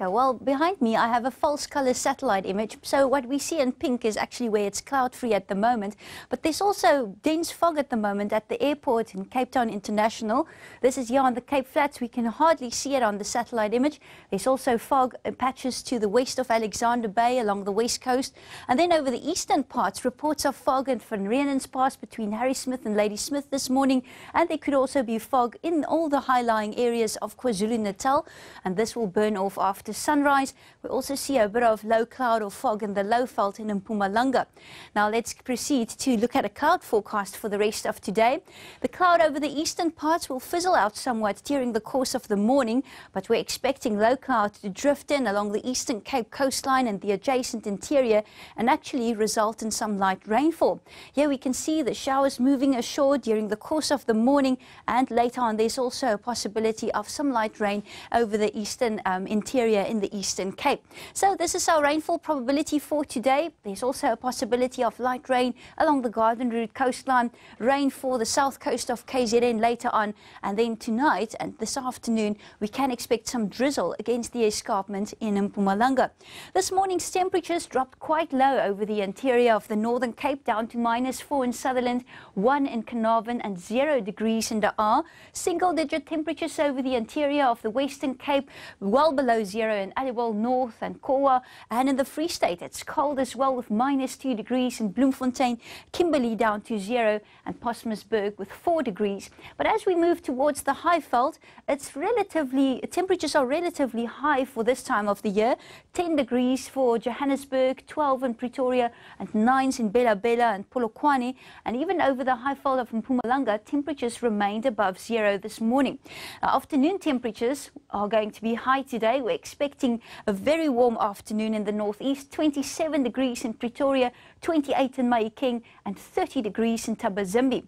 Africa? Well, behind me I have a false color satellite image. So what we see in pink is actually where it's cloud-free at the moment. But there's also dense fog at the moment at the airport in Cape Town International. This is here on the Cape Flats. We can hardly see it on the satellite image. There's also fog patches to the west of Alexander Bay along the west coast. And then over the eastern parts, reports of fog in Van Riemen's Pass between Harrismith and Ladysmith this morning. And there could also be fog in all the high-lying areas of KwaZulu-Natal. And this will burn off after sunrise. We also see a bit of low cloud or fog in the Lowveld in Mpumalanga. Now let's proceed to look at a cloud forecast for the rest of today. The cloud over the eastern parts will fizzle out somewhat during the course of the morning, but we're expecting low cloud to drift in along the eastern Cape coastline and the adjacent interior and actually result in some light rainfall. Here we can see the showers moving ashore during the course of the morning, and later on there's also a possibility of some light rain over the eastern interior in the eastern Cape. So this is our rainfall probability for today. There's also a possibility of light rain along the Garden Route coastline, rain for the south coast of KZN later on, and then tonight and this afternoon we can expect some drizzle against the escarpment in Mpumalanga. This morning's temperatures dropped quite low over the interior of the Northern Cape, down to -4 in Sutherland, 1 in Carnarvon and 0 degrees in De Aar. Single-digit temperatures over the interior of the Western Cape, well below 0 in Aliwal North and Korwa, and in the Free State it's cold as well with -2 degrees in Bloemfontein, Kimberley down to 0 and Postmasburg with 4 degrees. But as we move towards the Highveld, temperatures are relatively high for this time of the year. 10 degrees for Johannesburg, 12 in Pretoria and 9 in Bela Bela and Polokwane, and even over the Highveld of Mpumalanga temperatures remained above 0 this morning. Now, afternoon temperatures are going to be high today. We're expecting a very warm afternoon in the northeast, 27 degrees in Pretoria, 28 in Mahikeng and 30 degrees in Tabazimbi.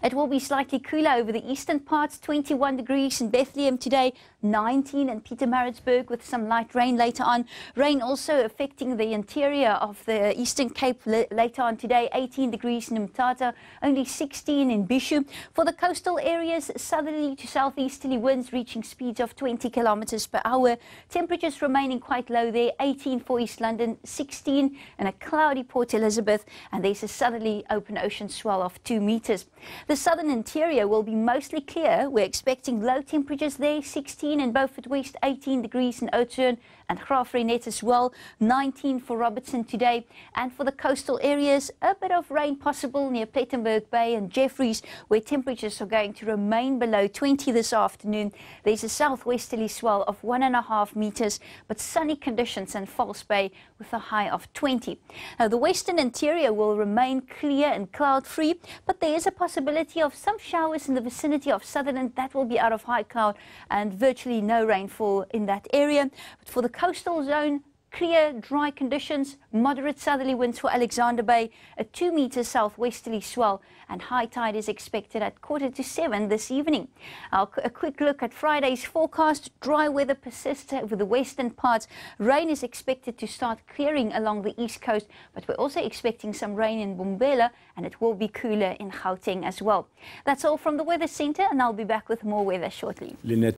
It will be slightly cooler over the eastern parts, 21 degrees in Bethlehem today, 19 in Pietermaritzburg with some light rain later on. Rain also affecting the interior of the Eastern Cape later on today, 18 degrees in Mthatha, only 16 in Bishu. For the coastal areas, southerly to southeasterly winds reaching speeds of 20 kilometers per hour. Temperatures remaining quite low there, 18 for East London, 16 in a cloudy Port Elizabeth, and there's a southerly open ocean swell of 2 meters. The southern interior will be mostly clear. We're expecting low temperatures there, 16 in Beaufort West, 18 degrees in Oudtshoorn and Graafrenet as well, 19 for Robertson today. And for the coastal areas, a bit of rain possible near Plettenberg Bay and Jeffreys, where temperatures are going to remain below 20 this afternoon. There's a southwesterly swell of 1.5 meters, but sunny conditions in False Bay with a high of 20. Now, the western interior will remain clear and cloud-free, but there is a possibility of some showers in the vicinity of Sutherland. That will be out of high cloud and virtually no rainfall in that area. But for the coastal zone, clear, dry conditions, moderate southerly winds for Alexander Bay, a 2 meter southwesterly swell, and high tide is expected at 6:45 this evening. A quick look at Friday's forecast. Dry weather persists over the western parts. Rain is expected to start clearing along the east coast, but we're also expecting some rain in Bombela, and it will be cooler in Gauteng as well. That's all from the Weather Centre, and I'll be back with more weather shortly. Lynette.